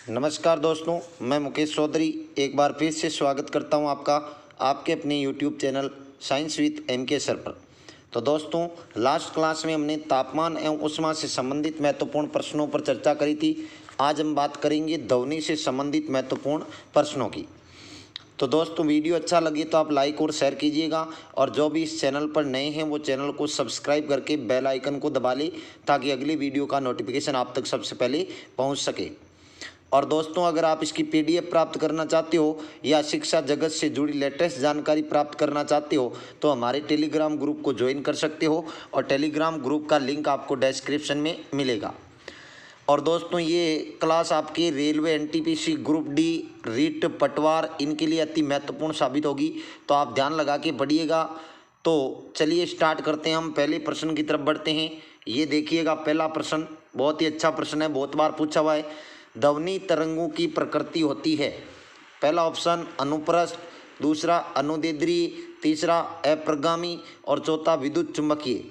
नमस्कार दोस्तों, मैं मुकेश चौधरी एक बार फिर से स्वागत करता हूं आपका आपके अपने YouTube channel science with MK sir पर। तो दोस्तों, लास्ट क्लास में हमने तापमान एवं ऊष्मा से संबंधित महत्वपूर्ण प्रश्नों पर चर्चा करी थी। आज हम बात करेंगे ध्वनि से संबंधित महत्वपूर्ण प्रश्नों की। तो दोस्तों, वीडियो अच्छा लगे तो आप लाइक और शेयर कीजिएगा, और जो भी इस चैनल पर नए हैं वो चैनल को सब्सक्राइब करके बेल आइकन को दबा लें ताकि अगली वीडियो का नोटिफिकेशन आप तक सबसे पहले पहुंच सके। और दोस्तों, अगर आप इसकी PDF प्राप्त करना चाहते हो या शिक्षा जगत से जुड़ी लेटेस्ट जानकारी प्राप्त करना चाहते हो तो हमारे टेलीग्राम ग्रुप को ज्वाइन कर सकते हो, और टेलीग्राम ग्रुप का लिंक आपको डिस्क्रिप्शन में मिलेगा। और दोस्तों, ये क्लास आपके railway NTPC group D REET Patwar इनके लिए अति महत्वपूर्ण साबित होगी, तो आप ध्यान लगा के पढ़िएगा। तो चलिए स्टार्ट करते हैं। हम पहले प्रश्न की तरफ बढ़ते हैं। ये देखिएगा, पहला प्रश्न बहुत ही अच्छा प्रश्न है, बहुत बार पूछा हुआ है। ध्वनि तरंगों की प्रकृति होती है। पहला ऑप्शन अनुप्रस्थ, दूसरा अनुदैर्ध्य, तीसरा अप्रगामी और चौथा विद्युत चुंबकीय।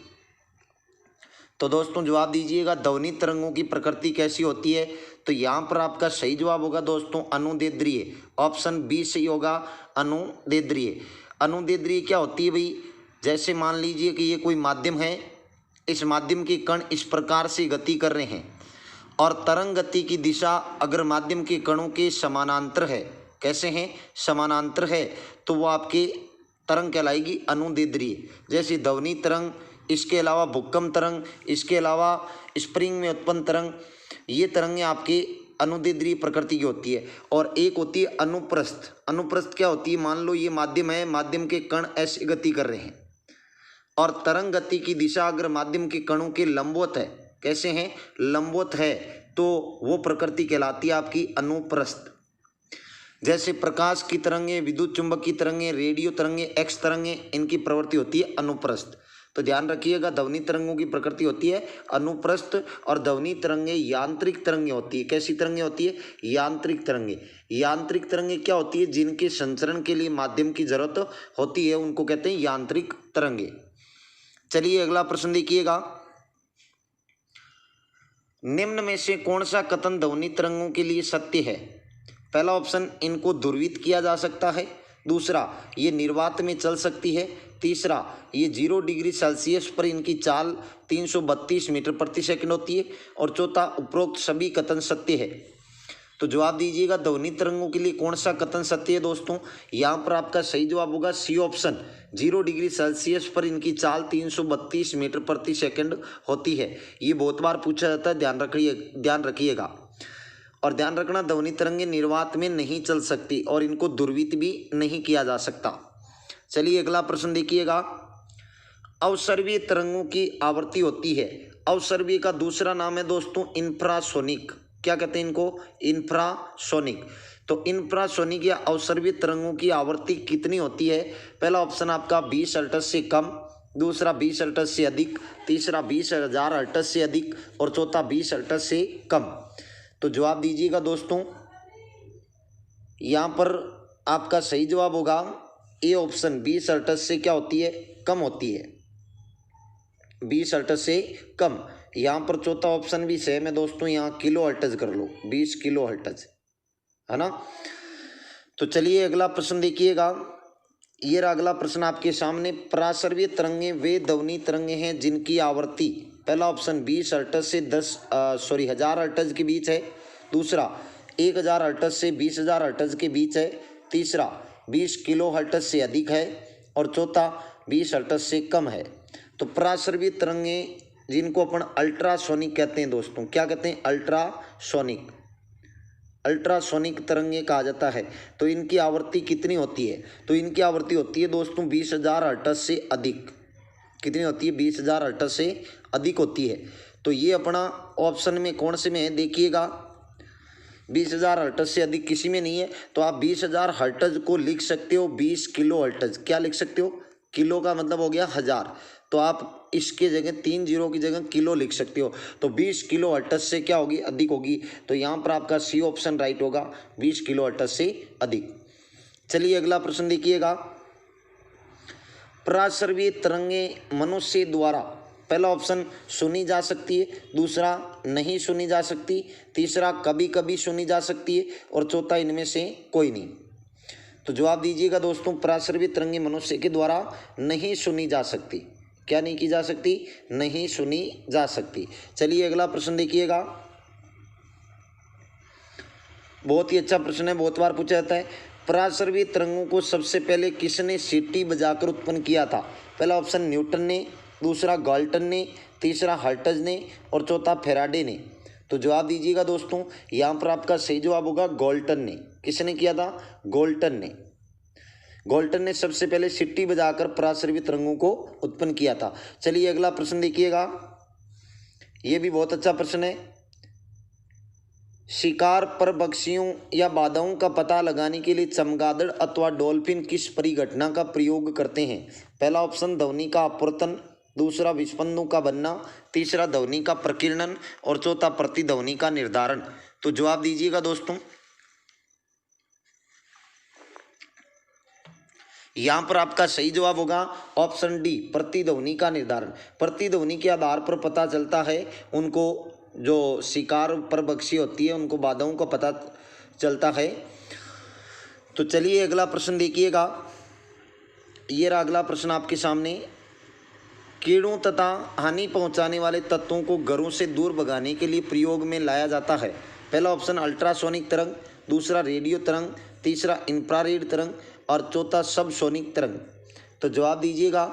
तो दोस्तों जवाब दीजिएगा, ध्वनि तरंगों की प्रकृति कैसी होती है। तो यहाँ पर आपका सही जवाब होगा दोस्तों अनुदैर्ध्य। ऑप्शन बी सही होगा, अनुदैर्ध्य। अनुदैर्ध्य क्या होती है भाई? जैसे मान लीजिए कि ये कोई माध्यम है, इस माध्यम के कण इस प्रकार से गति कर रहे हैं और तरंग गति की दिशा अगर माध्यम के कणों के समानांतर है, कैसे हैं? समानांतर है, तो वो आपके तरंग कहलाएगी अनुदैर्ध्य। जैसे ध्वनि तरंग, इसके अलावा भूकंप तरंग, इसके अलावा स्प्रिंग में उत्पन्न तरंग, ये तरंगें आपके अनुदैर्ध्य प्रकृति की होती है। और एक होती है अनुप्रस्थ। अनुप्रस्थ क्या होती है? मान लो ये माध्यम है, माध्यम के कण ऐसी गति कर रहे हैं और तरंग गति की दिशा अगर माध्यम के कणों के लंबवत है, कैसे हैं? लंबवत है, तो वो प्रकृति कहलाती है आपकी अनुप्रस्थ। जैसे प्रकाश की तरंगें, विद्युत चुंबकीय तरंगें, रेडियो तरंगें, एक्स तरंगें, इनकी प्रवृत्ति होती है अनुप्रस्थ। तो ध्यान रखिएगा, ध्वनि तरंगों की प्रकृति होती है अनुप्रस्थ, और ध्वनि तरंगें यांत्रिक तरंगें होती है। कैसी तरंगें होती है? यांत्रिक तरंगें। यांत्रिक तरंगें क्या होती है? जिनके संचरण के लिए माध्यम की जरूरत होती है, उनको कहते हैं यांत्रिक तरंगें। चलिए अगला प्रश्न देखिएगा। निम्न में से कौन सा कथन ध्वनि तरंगों के लिए सत्य है? पहला ऑप्शन, इनको ध्रुवित किया जा सकता है। दूसरा, ये निर्वात में चल सकती है। तीसरा, ये 0 डिग्री सेल्सियस पर इनकी चाल 332 मीटर प्रति सेकंड होती है। और चौथा, उपरोक्त सभी कथन सत्य है। तो जवाब दीजिएगा, ध्वनि तरंगों के लिए कौन सा कथन सत्य है दोस्तों? यहाँ पर आपका सही जवाब होगा सी ऑप्शन, 0 डिग्री सेल्सियस पर इनकी चाल 332 मीटर प्रति सेकंड होती है। ये बहुत बार पूछा जाता है, ध्यान रखिएगा। और ध्यान रखना, ध्वनि तरंगें निर्वात में नहीं चल सकती और इनको ध्रुवित भी नहीं किया जा सकता। चलिए अगला प्रश्न देखिएगा। अवसर्वीय तरंगों की आवृत्ति होती है। अवसर्वीय का दूसरा नाम है दोस्तों इंफ्रासोनिक। क्या कहते हैं इनको? इंफ्रासोनिक। तो इंफ्रासोनिक या अवसर्वीय तरंगों की आवृत्ति कितनी होती है? पहला ऑप्शन आपका 20 हर्ट्ज से कम, दूसरा 20 हर्ट्ज से अधिक, तीसरा 20,000 हर्ट्ज से अधिक और चौथा 20 हर्ट्ज से कम। तो जवाब दीजिएगा दोस्तों, यहाँ पर आपका सही जवाब होगा ए ऑप्शन, 20 हर्ट्ज से क्या होती है? कम होती है, 20 हर्ट्ज से कम। यहाँ पर चौथा ऑप्शन भी सेम है दोस्तों, यहाँ किलो हर्ट्ज कर लो, 20 किलो हर्ट्ज, है ना। तो चलिए अगला प्रश्न देखिएगा। ये रहा अगला प्रश्न आपके सामने। पराश्रव्य तरंगें वे ध्वनि तरंगें हैं जिनकी आवृत्ति, पहला ऑप्शन 20 हर्ट्ज से 1000 हर्ट्ज के बीच है। दूसरा 1000 हर्ट्ज से 20,000 हर्ट्ज के बीच है। तीसरा 20 किलो हर्ट्ज से अधिक है और चौथा 20 हर्ट्ज से कम है। तो पराश्रव्य तरंगें जिनको अपन अल्ट्रासोनिक कहते हैं दोस्तों, क्या कहते हैं? अल्ट्रासोनिक। अल्ट्रासोनिक तरंगें कहा जाता है। तो इनकी आवृत्ति कितनी होती है? तो इनकी आवृत्ति होती है दोस्तों 20,000 हर्ट्ज से अधिक। कितनी होती है? 20,000 हर्ट्ज से अधिक होती है। तो ये अपना ऑप्शन में कौन से में है देखिएगा, 20,000 हर्ट्ज से अधिक किसी में नहीं है। तो आप 20,000 हर्ट्ज को लिख सकते हो 20 किलो हर्ट्ज। क्या लिख सकते हो? किलो का मतलब हो गया 1000, तो आप इसके जगह 3 जीरो की जगह किलो लिख सकते हो। तो 20 किलो हर्ट्ज से क्या होगी? अधिक होगी। तो यहाँ पर आपका सी ऑप्शन राइट होगा, 20 किलो हर्ट्ज से अधिक। चलिए अगला प्रश्न देखिएगा। पराश्रव्य तरंगें मनुष्य द्वारा पहला ऑप्शन सुनी जा सकती है, दूसरा नहीं सुनी जा सकती, तीसरा कभी कभी सुनी जा सकती है और चौथा इनमें से कोई नहीं। तो जवाब दीजिएगा दोस्तों, पराश्रवी तरंगे मनुष्य के द्वारा नहीं सुनी जा सकती। क्या नहीं की जा सकती? नहीं सुनी जा सकती। चलिए अगला प्रश्न देखिएगा, बहुत ही अच्छा प्रश्न है, बहुत बार पूछा जाता है। पराश्रवी तरंगों को सबसे पहले किसने सीटी बजाकर उत्पन्न किया था? पहला ऑप्शन न्यूटन ने, दूसरा गाल्टन ने, तीसरा हर्ट्ज ने और चौथा फेराडे ने। तो जवाब दीजिएगा दोस्तों, यहाँ पर आपका सही जवाब होगा गाल्टन ने। किसने किया था? गाल्टन ने। गाल्टन ने सबसे पहले सीटी बजाकर पराश्रवी तरंगों को उत्पन्न किया था। चलिए अगला प्रश्न देखिएगा, ये भी बहुत अच्छा प्रश्न है। शिकार परभक्षियों या बाधाओं का पता लगाने के लिए चमगादड़ अथवा डॉल्फिन किस परिघटना का प्रयोग करते हैं? पहला ऑप्शन ध्वनि का अपवर्तन, दूसरा विस्पंदों का बनना, तीसरा ध्वनि का प्रकीर्णन और चौथा प्रतिध्वनि का निर्धारण। तो जवाब दीजिएगा दोस्तों, यहाँ पर आपका सही जवाब होगा ऑप्शन डी, प्रतिध्वनि का निर्धारण। प्रतिध्वनि के आधार पर पता चलता है उनको, जो शिकार परभक्षी होती है उनको बाधाओं का पता चलता है। तो चलिए अगला प्रश्न देखिएगा, ये रहा अगला प्रश्न आपके सामने। कीड़ों तथा हानि पहुंचाने वाले तत्वों को घरों से दूर भगाने के लिए प्रयोग में लाया जाता है। पहला ऑप्शन अल्ट्रासोनिक तरंग, दूसरा रेडियो तरंग, तीसरा इंफ्रारेड तरंग और चौथा सबसोनिक तरंग। तो जवाब दीजिएगा,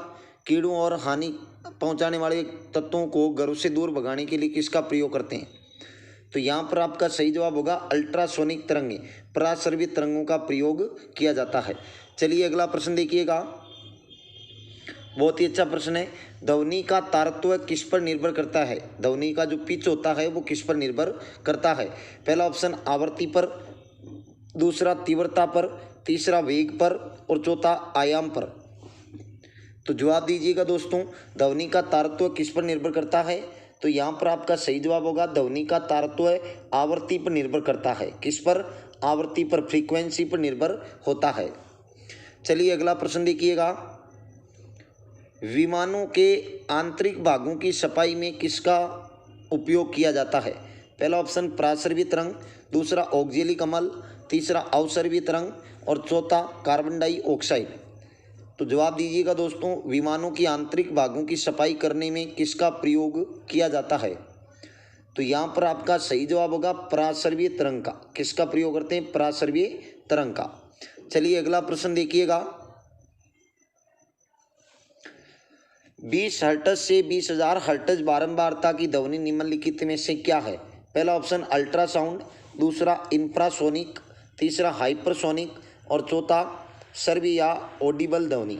कीड़ों और हानि पहुंचाने वाले तत्वों को घरों से दूर भगाने के लिए किसका प्रयोग करते हैं? तो यहाँ पर आपका सही जवाब होगा अल्ट्रासोनिक तरंगे, पराश्रवी तरंगों का प्रयोग किया जाता है। चलिए अगला प्रश्न देखिएगा, बहुत ही अच्छा प्रश्न है। ध्वनि का तारतम्य किस पर निर्भर करता है? ध्वनि का जो पिच होता है वो किस पर निर्भर करता है? पहला ऑप्शन आवृत्ति पर, दूसरा तीव्रता पर, तीसरा वेग पर और चौथा आयाम पर। तो जवाब दीजिएगा दोस्तों, ध्वनि का तारतम्य किस पर निर्भर करता है? तो यहाँ पर आपका सही जवाब होगा ध्वनि का तारतम्य आवृत्ति पर निर्भर करता है। किस पर? आवृत्ति पर, फ्रीक्वेंसी पर निर्भर होता है। चलिए अगला प्रश्न देखिएगा, विमानों के आंतरिक भागों की सफाई में किसका उपयोग किया जाता है? पहला ऑप्शन पराश्रवी तरंग, दूसरा ऑक्जेलिक अम्ल, तीसरा अवसर्वी तरंग और चौथा कार्बन डाइऑक्साइड। तो जवाब दीजिएगा दोस्तों, विमानों की आंतरिक भागों की सफाई करने में किसका प्रयोग किया जाता है? तो यहाँ पर आपका सही जवाब होगा पराश्रवीय तरंग का। किसका प्रयोग करते हैं? पराश्रवीय तरंग का। चलिए अगला प्रश्न देखिएगा, 20 हर्ट्ज से 20,000 हर्ट्ज बारंबारता की ध्वनि निम्नलिखित में से क्या है? पहला ऑप्शन अल्ट्रासाउंड, दूसरा इंफ्रासोनिक, तीसरा हाइपरसोनिक और चौथा सर्वी या ऑडिबल ध्वनि।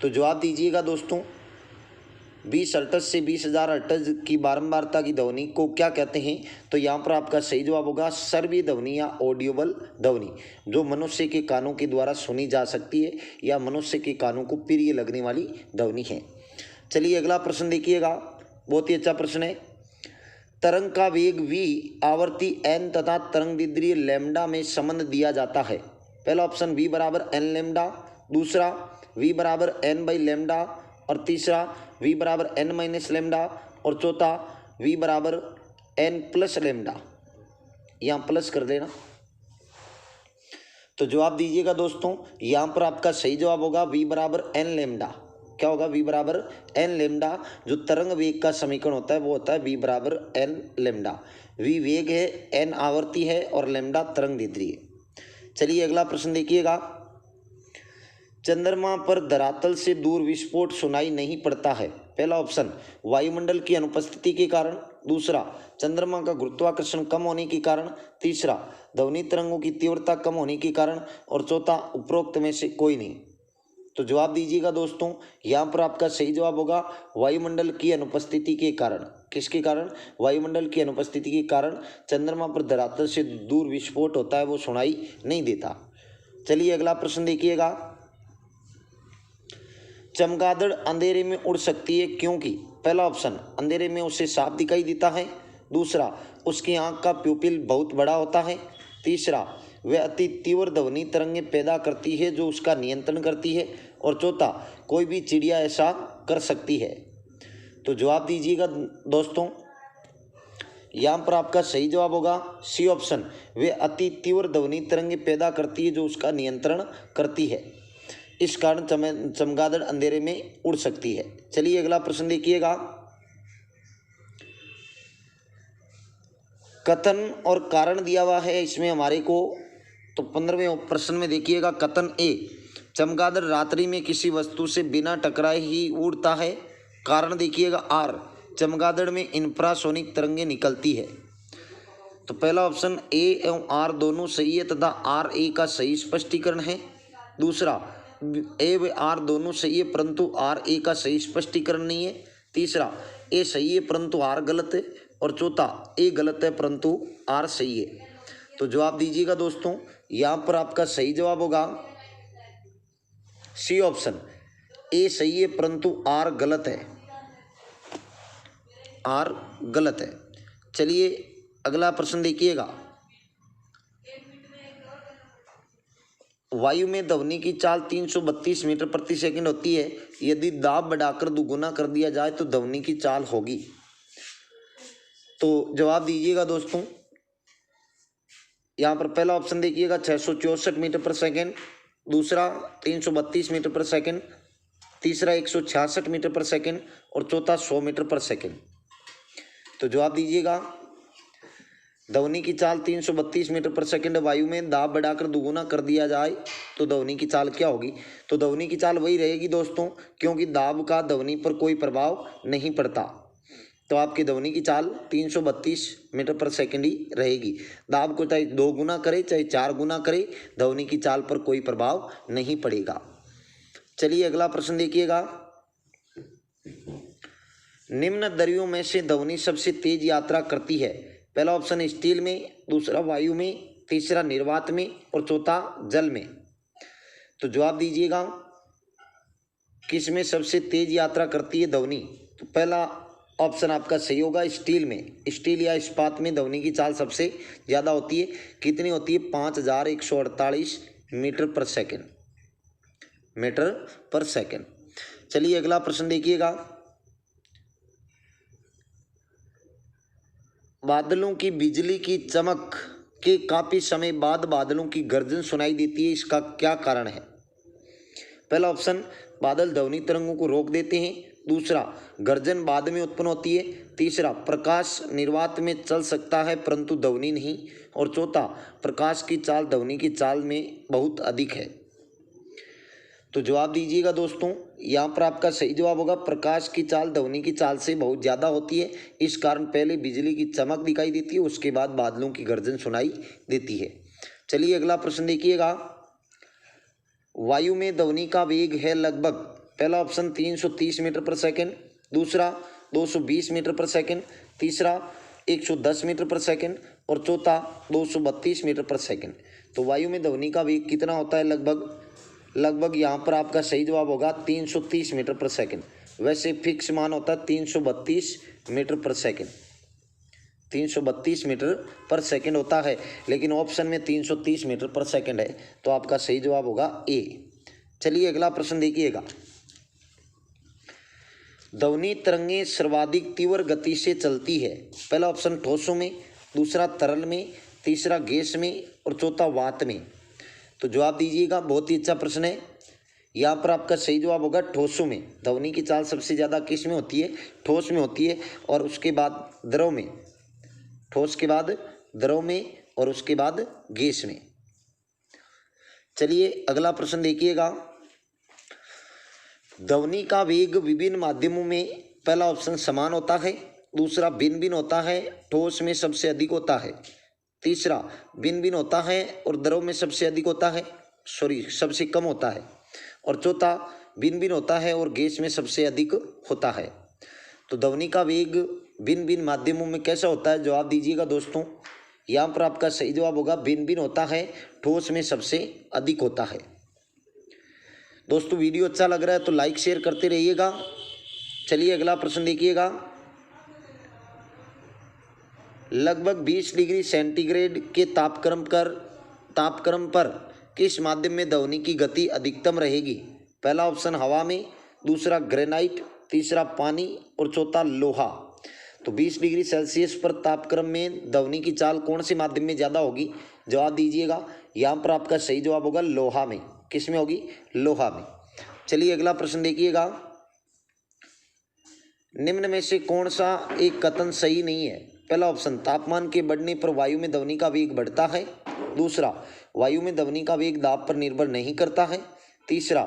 तो जवाब दीजिएगा दोस्तों, 20 हर्ट्ज से 20,000 हर्ट्ज की बारंबारता की ध्वनि को क्या कहते हैं? तो यहाँ पर आपका सही जवाब होगा सर्वी ध्वनि या ऑडिबल ध्वनि, जो मनुष्य के कानों के द्वारा सुनी जा सकती है या मनुष्य के कानों को प्रिय लगने वाली ध्वनि है। चलिए अगला प्रश्न देखिएगा, बहुत ही अच्छा प्रश्न है। तरंग का वेग v, आवर्ती n तथा तरंगदैर्ध्य लैम्डा में संबंध दिया जाता है। पहला ऑप्शन v बराबर n लैम्डा, दूसरा v बराबर n बाई लैम्डा और तीसरा v बराबर n माइनस लैम्डा और चौथा v बराबर n प्लस लैम्डा। यहाँ प्लस कर देना। तो जवाब दीजिएगा दोस्तों, यहाँ पर आपका सही जवाब होगा v बराबर n लैम्डा। क्या होगा? v बराबर n लैम्डा। जो तरंग वेग का समीकरण होता है वो होता है v बराबर n लैम्डा। v वेग है, n आवर्ती है और लैम्डा तरंगदैर्ध्य है। चलिए अगला प्रश्न देखिएगा, चंद्रमा पर धरातल से दूर विस्फोट सुनाई नहीं पड़ता है। पहला ऑप्शन वायुमंडल की अनुपस्थिति के कारण, दूसरा चंद्रमा का गुरुत्वाकर्षण कम होने के कारण, तीसरा ध्वनि तरंगों की तीव्रता कम होने के कारण और चौथा उपरोक्त में से कोई नहीं। तो जवाब दीजिएगा दोस्तों, यहाँ पर आपका सही जवाब होगा वायुमंडल की अनुपस्थिति के कारण। किसके कारण? वायुमंडल की अनुपस्थिति के कारण चंद्रमा पर धरातल से दूर विस्फोट होता है, वो सुनाई नहीं देता। चलिए अगला प्रश्न देखिएगा, चमगादड़ अंधेरे में उड़ सकती है क्योंकि? पहला ऑप्शन अंधेरे में उसे साफ दिखाई देता है, दूसरा उसकी आंख का प्यूपिल बहुत बड़ा होता है, तीसरा वह अति तीव्र ध्वनि तरंगें पैदा करती है जो उसका नियंत्रण करती है और चौथा कोई भी चिड़िया ऐसा कर सकती है। तो जवाब दीजिएगा दोस्तों। यहाँ पर आपका सही जवाब होगा सी ऑप्शन, वे अति तीव्र ध्वनि तरंगें पैदा करती है जो उसका नियंत्रण करती है, इस कारण चमगादड़ अंधेरे में उड़ सकती है। चलिए अगला प्रश्न देखिएगा। कथन और कारण दिया हुआ है इसमें हमारे को, तो 15वें प्रश्न में देखिएगा कथन ए, चमगादड़ रात्रि में किसी वस्तु से बिना टकराए ही उड़ता है। कारण देखिएगा आर, चमगादड़ में इंफ्रासोनिक तरंगें निकलती है। तो पहला ऑप्शन ए एवं आर दोनों सही है तथा आर ए का सही स्पष्टीकरण है। दूसरा ए व आर दोनों सही है परंतु आर ए का सही स्पष्टीकरण नहीं है। तीसरा ए सही है परंतु आर गलत है। और चौथा ए गलत है परंतु आर सही है। तो जवाब दीजिएगा दोस्तों। यहाँ पर आपका सही जवाब होगा सी ऑप्शन, ए सही है परंतु आर गलत है, आर गलत है। चलिए अगला प्रश्न देखिएगा। वायु में ध्वनि की चाल 332 मीटर प्रति सेकंड होती है। यदि दाब बढ़ाकर दुगुना कर दिया जाए तो ध्वनि की चाल होगी। तो जवाब दीजिएगा दोस्तों। यहाँ पर पहला ऑप्शन देखिएगा 664 मीटर पर सेकंड, दूसरा 332 मीटर पर सेकंड, तीसरा 166 मीटर पर सेकंड और चौथा 100 मीटर पर सेकंड। तो जवाब दीजिएगा। ध्वनि की चाल 332 मीटर पर सेकंड, वायु में दाब बढ़ाकर दुगुना कर दिया जाए तो ध्वनि की चाल क्या होगी? तो ध्वनि की चाल वही रहेगी दोस्तों, क्योंकि दाब का ध्वनि पर कोई प्रभाव नहीं पड़ता। तो आपकी ध्वनि की चाल 332 मीटर पर सेकंड ही रहेगी। दाब को चाहे 2 गुना करे चाहे 4 गुना करे, ध्वनि की चाल पर कोई प्रभाव नहीं पड़ेगा। चलिए अगला प्रश्न देखिएगा। निम्न दरियों में से ध्वनि सबसे तेज यात्रा करती है। पहला ऑप्शन स्टील में, दूसरा वायु में, तीसरा निर्वात में और चौथा जल में। तो जवाब दीजिएगा किस में सबसे तेज यात्रा करती है ध्वनि? तो पहला ऑप्शन आपका सही होगा स्टील में। स्टील या इस्पात में ध्वनि की चाल सबसे ज़्यादा होती है। कितनी होती है? 5148 मीटर पर सेकंड, मीटर पर सेकंड। चलिए अगला प्रश्न देखिएगा। बादलों की बिजली की चमक के काफ़ी समय बाद बादलों की गर्जन सुनाई देती है, इसका क्या कारण है? पहला ऑप्शन, बादल ध्वनि तरंगों को रोक देते हैं। दूसरा, गर्जन बाद में उत्पन्न होती है। तीसरा, प्रकाश निर्वात में चल सकता है परंतु ध्वनि नहीं। और चौथा, प्रकाश की चाल ध्वनि की चाल में बहुत अधिक है। तो जवाब दीजिएगा दोस्तों। यहाँ पर आपका सही जवाब होगा प्रकाश की चाल ध्वनि की चाल से बहुत ज़्यादा होती है, इस कारण पहले बिजली की चमक दिखाई देती है, उसके बाद बादलों की गर्जन सुनाई देती है। चलिए अगला प्रश्न देखिएगा। वायु में ध्वनि का वेग है लगभग, पहला ऑप्शन 330 मीटर पर सेकंड, दूसरा 220 मीटर पर सेकंड, तीसरा 110 मीटर पर सेकंड और चौथा 232 मीटर पर सेकंड। तो वायु में ध्वनि का वेग कितना होता है? लगभग यहाँ पर आपका सही जवाब होगा 330 मीटर पर सेकंड। वैसे फिक्स मान होता है 332 मीटर पर सेकंड, 332 मीटर पर सेकंड होता है, लेकिन ऑप्शन में 330 मीटर पर सेकंड है, तो आपका सही जवाब होगा ए। चलिए अगला प्रश्न देखिएगा। ध्वनि तरंगें सर्वाधिक तीव्र गति से चलती है। पहला ऑप्शन ठोसों में, दूसरा तरल में, तीसरा गैस में और चौथा वात में। तो जवाब दीजिएगा। बहुत ही अच्छा प्रश्न है। यहाँ पर आपका सही जवाब होगा ठोसों में। ध्वनि की चाल सबसे ज़्यादा किस में होती है? ठोस में होती है और उसके बाद द्रव में, ठोस के बाद द्रव में और उसके बाद गैस में। चलिए अगला प्रश्न देखिएगा। ध्वनि का वेग विभिन्न माध्यमों में, पहला ऑप्शन समान होता है, दूसरा भिन्न भिन्न होता है, ठोस में सबसे अधिक होता है, तीसरा भिन्न भिन्न होता है और द्रव में सबसे अधिक होता है, सबसे कम होता है, और चौथा भिन्न भिन्न होता है और गैस में सबसे अधिक होता है। तो ध्वनि का वेग भिन्न भिन्न माध्यमों में कैसा होता है? जवाब दीजिएगा दोस्तों। यहाँ पर आपका सही जवाब होगा भिन्न भिन्न होता है, ठोस में सबसे अधिक होता है। दोस्तों वीडियो अच्छा लग रहा है तो लाइक शेयर करते रहिएगा। चलिए अगला प्रश्न देखिएगा। लगभग 20 डिग्री सेंटीग्रेड के तापक्रम पर किस माध्यम में ध्वनि की गति अधिकतम रहेगी? पहला ऑप्शन हवा में, दूसरा ग्रेनाइट, तीसरा पानी और चौथा लोहा। तो 20 डिग्री सेल्सियस पर तापक्रम में ध्वनि की चाल कौन से माध्यम में ज़्यादा होगी? जवाब दीजिएगा। यहाँ पर आपका सही जवाब होगा लोहा में। किस में होगी? लोहा में। चलिए अगला प्रश्न देखिएगा। निम्न में से कौन सा एक कथन सही नहीं है? पहला ऑप्शन, तापमान के बढ़ने पर वायु में ध्वनि का वेग बढ़ता है। दूसरा, वायु में ध्वनि का वेग दाब पर निर्भर नहीं करता है। तीसरा,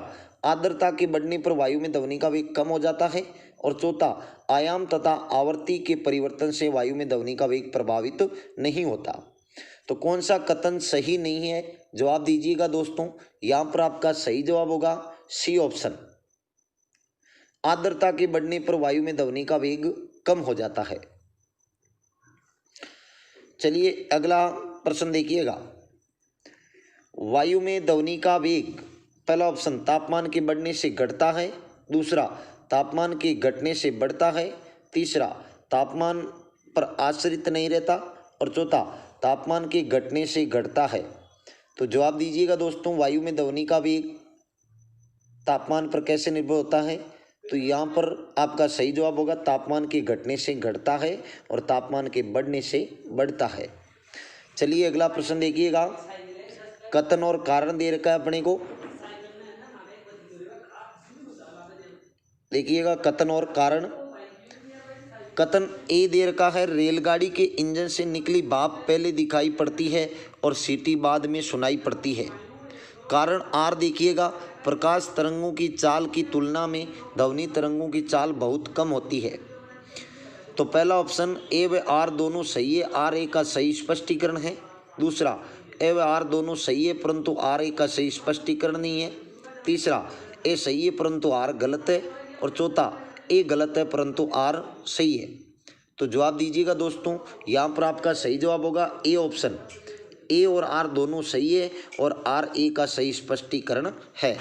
आर्द्रता के बढ़ने पर वायु में ध्वनि का वेग कम हो जाता है। और चौथा, आयाम तथा आवर्ती के परिवर्तन से वायु में ध्वनि का वेग प्रभावित नहीं होता। तो कौन सा कथन सही नहीं है? जवाब दीजिएगा दोस्तों। यहाँ पर आपका सही जवाब होगा सी ऑप्शन, आर्द्रता के बढ़ने पर वायु में ध्वनि का वेग कम हो जाता है। चलिए अगला प्रश्न देखिएगा। वायु में ध्वनि का वेग, पहला ऑप्शन, तापमान के बढ़ने से घटता है। दूसरा, तापमान के घटने से बढ़ता है। तीसरा, तापमान पर आश्रित नहीं रहता। और चौथा, तापमान के घटने से घटता है। तो जवाब दीजिएगा दोस्तों। वायु में ध्वनि का वेग तापमान पर कैसे निर्भर होता है? तो यहाँ पर आपका सही जवाब होगा तापमान के घटने से घटता है और तापमान के बढ़ने से बढ़ता है। चलिए अगला प्रश्न देखिएगा। कथन और कारण दे रखा है अपने को, देखिएगा कथन और कारण। कथन ए दे रखा है, रेलगाड़ी के इंजन से निकली भाप पहले दिखाई पड़ती है और सीटी बाद में सुनाई पड़ती है। कारण आर देखिएगा, प्रकाश तरंगों की चाल की तुलना में ध्वनि तरंगों की चाल बहुत कम होती है। तो पहला ऑप्शन ए व आर दोनों सही है, आर ए का सही स्पष्टीकरण है। दूसरा, ए व आर दोनों सही है परंतु आर ए का सही स्पष्टीकरण नहीं है। तीसरा, ए सही है परंतु आर गलत है। और चौथा, ए गलत है परंतु आर सही है। तो जवाब दीजिएगा दोस्तों। यहाँ पर आपका सही जवाब होगा ए ऑप्शन, ए और आर दोनों सही है और आर ए का सही स्पष्टीकरण है।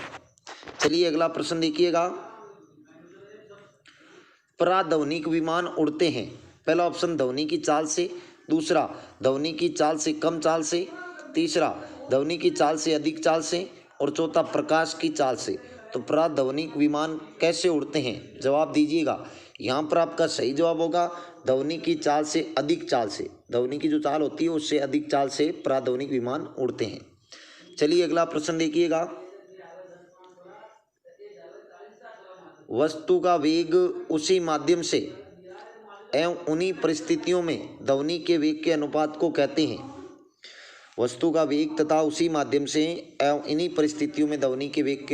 चलिए अगला प्रश्न देखिएगा। पराध्वनिक विमान उड़ते हैं। पहला ऑप्शन, ध्वनि की चाल से। दूसरा, ध्वनि की चाल से कम चाल से। तीसरा, ध्वनि की चाल से अधिक चाल से। और चौथा, प्रकाश की चाल से। तो पराध्वनिक विमान कैसे उड़ते हैं? जवाब दीजिएगा। यहाँ पर आपका सही जवाब होगा ध्वनि की चाल से अधिक चाल से। ध्वनि की जो चाल होती है उससे अधिक चाल से पराध्वनिक विमान उड़ते हैं। चलिए अगला प्रश्न देखिएगा। वस्तु का वेग उसी माध्यम से एवं उन्हीं परिस्थितियों में ध्वनि के वेग के अनुपात को कहते हैं। वस्तु का वेग तथा उसी माध्यम से एवं इन्हीं परिस्थितियों में ध्वनि के वेग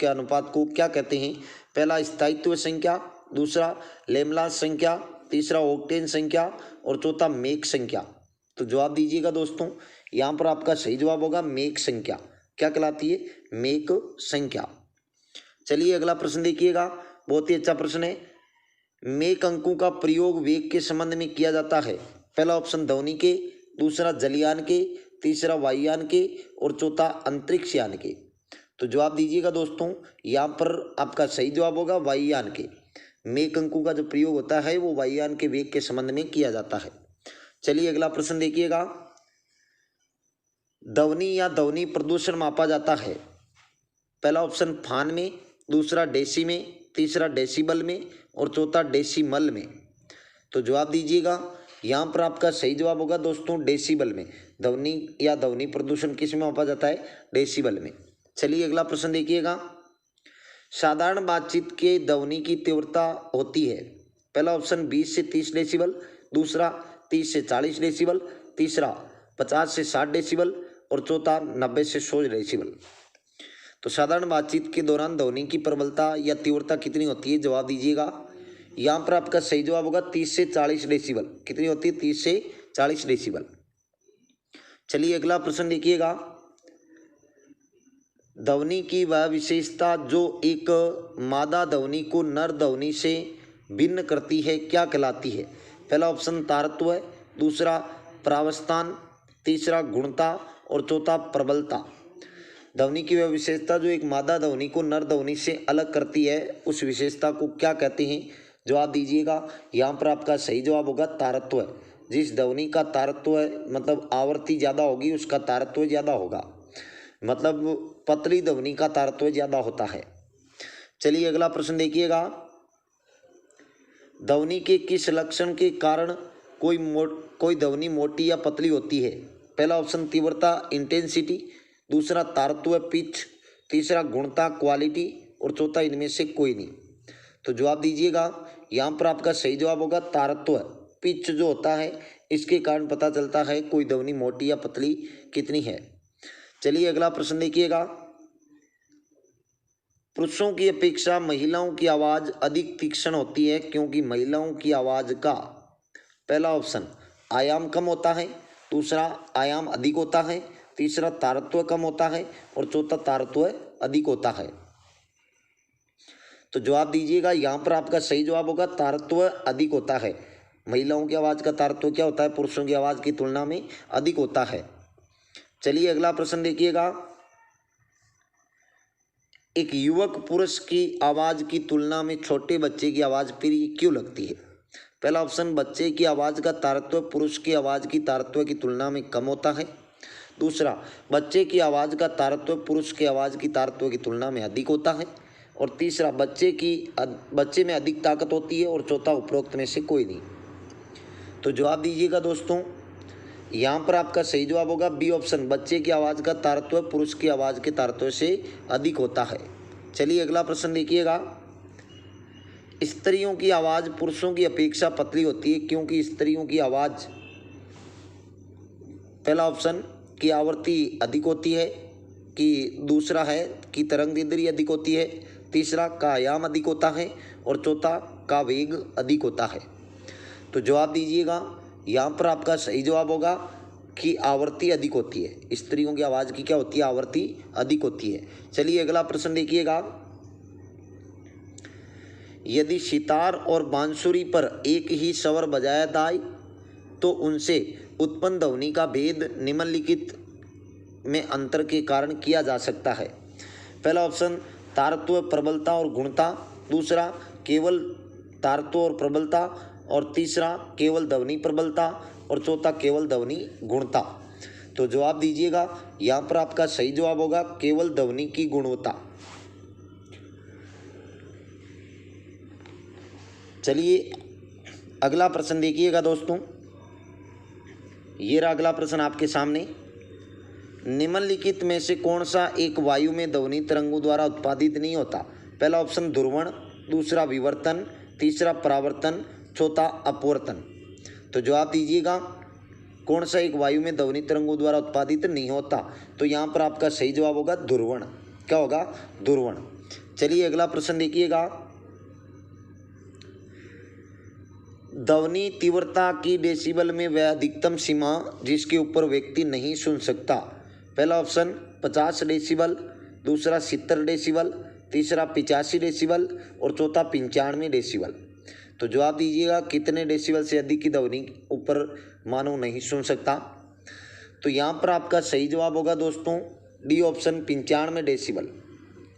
के अनुपात को क्या कहते हैं? पहला, स्थायित्व संख्या। दूसरा, लेमलास संख्या। तीसरा, ओक्टेन संख्या। और चौथा, मेक संख्या। तो जवाब दीजिएगा दोस्तों। यहाँ पर आपका सही जवाब होगा मेक संख्या। क्या कहलाती है? मेक संख्या। चलिए अगला प्रश्न देखिएगा, बहुत ही अच्छा प्रश्न है। मेक अंकों का प्रयोग वेग के संबंध में किया जाता है। पहला ऑप्शन, ध्वनि के। दूसरा, जलयान के। तीसरा, वायुयान के। और चौथा, अंतरिक्ष यान के। तो जवाब दीजिएगा दोस्तों। यहाँ पर आपका सही जवाब होगा वायुयान के। मेक अंकों का जो प्रयोग होता है वो वायुयान के वेग के संबंध में किया जाता है। चलिए अगला प्रश्न देखिएगा। ध्वनि या ध्वनि प्रदूषण मापा जाता है। पहला ऑप्शन, फान में। दूसरा, डेसी में। तीसरा, डेसिबल में। और चौथा, डेसिमल में। तो जवाब दीजिएगा। यहाँ पर आपका सही जवाब होगा दोस्तों डेसिबल में। ध्वनि या ध्वनि प्रदूषण किस में मापा जाता है? डेसिबल में। चलिए अगला प्रश्न देखिएगा। साधारण बातचीत के ध्वनि की तीव्रता होती है। पहला ऑप्शन, 20 से 30 डेसिबल। दूसरा, 30 से 40 डेसिबल। तीसरा, 50 से 60 डेसिबल। और चौथा, 90 से 100 डेसिबल। तो साधारण बातचीत के दौरान ध्वनि की प्रबलता या तीव्रता कितनी होती है? जवाब दीजिएगा। यहाँ पर आपका सही जवाब होगा 30 से 40 डेसिबल। कितनी होती है? 30 से 40 डेसिबल। चलिए अगला प्रश्न देखिएगा। ध्वनि की वह विशेषता जो एक मादा ध्वनि को नर ध्वनि से भिन्न करती है क्या कहलाती है? पहला ऑप्शन, तारत्व है। दूसरा, प्रावस्थान। तीसरा, गुणता। और चौथा, प्रबलता। ध्वनि की वह विशेषता जो एक मादा ध्वनि को नर ध्वनि से अलग करती है उस विशेषता को क्या कहते हैं? जवाब दीजिएगा। यहाँ पर आपका सही जवाब होगा तारत्व। जिस ध्वनि का तारत्व मतलब आवृत्ति ज़्यादा होगी उसका तारत्व ज़्यादा होगा, मतलब पतली ध्वनि का तारत्व ज़्यादा होता है। चलिए अगला प्रश्न देखिएगा। ध्वनि के किस लक्षण के कारण कोई ध्वनि मोटी या पतली होती है? पहला ऑप्शन तीव्रता इंटेंसिटी, दूसरा तारत्व पिच, तीसरा गुणता क्वालिटी और चौथा इनमें से कोई नहीं। तो जवाब दीजिएगा। यहाँ पर आपका सही जवाब होगा तारत्व। पिच जो होता है इसके कारण पता चलता है कोई ध्वनि मोटी या पतली कितनी है। चलिए अगला प्रश्न देखिएगा। पुरुषों की अपेक्षा महिलाओं की आवाज़ अधिक तीक्ष्ण होती है क्योंकि महिलाओं की आवाज़ का पहला ऑप्शन आयाम कम होता है, दूसरा आयाम अधिक होता है, तीसरा तारत्व कम होता है और चौथा तारत्व अधिक होता है। तो जवाब दीजिएगा। यहाँ पर आपका सही जवाब होगा तारत्व अधिक होता है। महिलाओं की आवाज़ का तारत्व क्या होता है? पुरुषों की आवाज़ की तुलना में अधिक होता है। चलिए अगला प्रश्न देखिएगा। एक युवक पुरुष की आवाज़ की तुलना में छोटे बच्चे की आवाज़ प्रिय क्यों लगती है? पहला ऑप्शन बच्चे की आवाज़ का तारत्व पुरुष की आवाज़ की तारत्व की तुलना में कम होता है, दूसरा बच्चे की आवाज़ का तारत्व पुरुष की आवाज़ की तारत्व की तुलना में अधिक होता है और तीसरा बच्चे में अधिक ताकत होती है और चौथा उपरोक्त में से कोई नहीं। तो जवाब दीजिएगा दोस्तों। यहाँ पर आपका सही जवाब होगा बी ऑप्शन, बच्चे की आवाज़ का तारत्व पुरुष की आवाज़ के तारत्व से अधिक होता है। चलिए अगला प्रश्न देखिएगा। स्त्रियों की आवाज़ पुरुषों की अपेक्षा पतली होती है क्योंकि स्त्रियों की आवाज़ पहला ऑप्शन की आवृत्ति अधिक होती है, कि दूसरा है कि तरंग दैर्ध्य अधिक होती है, तीसरा का आयाम अधिक होता है और चौथा का वेग अधिक होता है। तो जवाब दीजिएगा। यहाँ पर आपका सही जवाब होगा कि आवृत्ति अधिक होती है। स्त्रियों की आवाज़ की क्या होती है? आवृत्ति अधिक होती है। चलिए अगला प्रश्न देखिएगा। यदि सितार और बांसुरी पर एक ही स्वर बजाया जाए तो उनसे उत्पन्न ध्वनि का भेद निम्नलिखित में अंतर के कारण किया जा सकता है। पहला ऑप्शन तारत्व प्रबलता और गुणता, दूसरा केवल तारत्व और प्रबलता और तीसरा केवल ध्वनि प्रबलता और चौथा केवल ध्वनि गुणता। तो जवाब दीजिएगा। यहाँ पर आपका सही जवाब होगा केवल ध्वनि की गुणवत्ता। चलिए अगला प्रश्न देखिएगा दोस्तों। ये रहा अगला प्रश्न आपके सामने। निम्नलिखित में से कौन सा एक वायु में ध्वनि तरंगों द्वारा उत्पादित नहीं होता? पहला ऑप्शन ध्रुवण, दूसरा विवर्तन, तीसरा परावर्तन, चौथा अपवर्तन। तो जवाब दीजिएगा। कौन सा एक वायु में ध्वनि तरंगों द्वारा उत्पादित नहीं होता? तो यहाँ पर आपका सही जवाब होगा ध्रुवण। क्या होगा? ध्रुवण। चलिए अगला प्रश्न देखिएगा। ध्वनि तीव्रता की डेसिबल में वह अधिकतम सीमा जिसके ऊपर व्यक्ति नहीं सुन सकता। पहला ऑप्शन 50 डेसिबल, दूसरा 70 डेसिबल, तीसरा 85 डेसिबल और चौथा 95 डेसिबल। तो जवाब दीजिएगा कितने डेसिबल से अधिक की ध्वनि ऊपर मानव नहीं सुन सकता? तो यहाँ पर आपका सही जवाब होगा दोस्तों डी ऑप्शन 95 डेसिबल।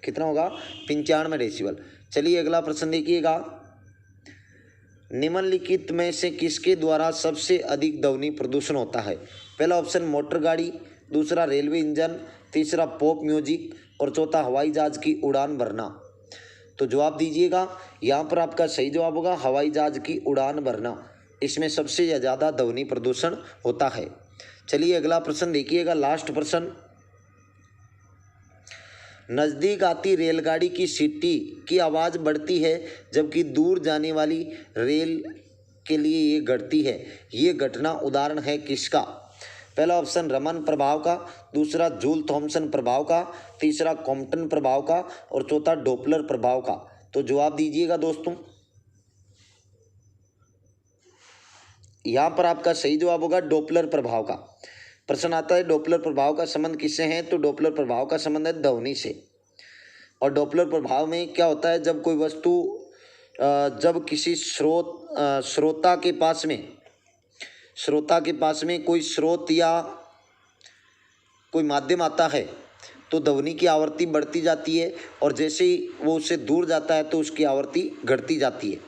कितना होगा? 95 डेसिबल। चलिए अगला प्रश्न देखिएगा। निम्नलिखित में से किसके द्वारा सबसे अधिक ध्वनि प्रदूषण होता है? पहला ऑप्शन मोटर गाड़ी, दूसरा रेलवे इंजन, तीसरा पॉप म्यूजिक और चौथा हवाई जहाज की उड़ान भरना। तो जवाब दीजिएगा। यहाँ पर आपका सही जवाब होगा हवाई जहाज की उड़ान भरना। इसमें सबसे ज़्यादा ध्वनि प्रदूषण होता है। चलिए अगला प्रश्न देखिएगा, लास्ट प्रश्न। नज़दीक आती रेलगाड़ी की सीटी की आवाज़ बढ़ती है जबकि दूर जाने वाली रेल के लिए ये घटती है। ये घटना उदाहरण है किसका? पहला ऑप्शन रमन प्रभाव का, दूसरा जूल थॉमसन प्रभाव का, तीसरा कॉम्पटन प्रभाव का और चौथा डॉपलर प्रभाव का। तो जवाब दीजिएगा दोस्तों। यहाँ पर आपका सही जवाब होगा डॉपलर प्रभाव का। प्रश्न आता है डॉपलर प्रभाव का संबंध किससे है? तो डॉपलर प्रभाव का संबंध है ध्वनि से। और डॉपलर प्रभाव में क्या होता है? जब कोई वस्तु जब किसी श्रोता के पास में कोई स्रोत या कोई माध्यम आता है तो ध्वनि की आवृत्ति बढ़ती जाती है और जैसे ही वो उससे दूर जाता है तो उसकी आवृत्ति घटती जाती है।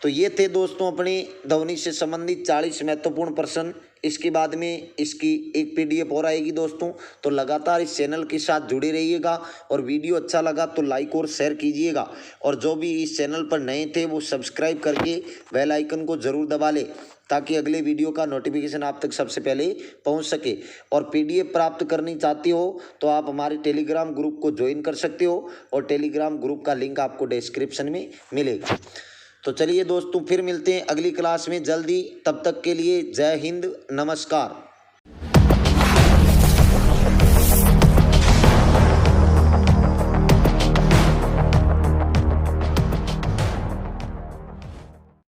तो ये थे दोस्तों अपने ध्वनि से संबंधित 40 महत्वपूर्ण प्रश्न। इसके बाद में इसकी एक PDF और आएगी दोस्तों। तो लगातार इस चैनल के साथ जुड़े रहिएगा और वीडियो अच्छा लगा तो लाइक और शेयर कीजिएगा। और जो भी इस चैनल पर नए थे वो सब्सक्राइब करके बेल आइकन को ज़रूर दबा ले, ताकि अगले वीडियो का नोटिफिकेशन आप तक सबसे पहले पहुंच सके। और PDF प्राप्त करनी चाहते हो तो आप हमारे टेलीग्राम ग्रुप को ज्वाइन कर सकते हो, और टेलीग्राम ग्रुप का लिंक आपको डिस्क्रिप्शन में मिलेगा। तो चलिए दोस्तों, फिर मिलते हैं अगली क्लास में जल्दी। तब तक के लिए जय हिंद, नमस्कार।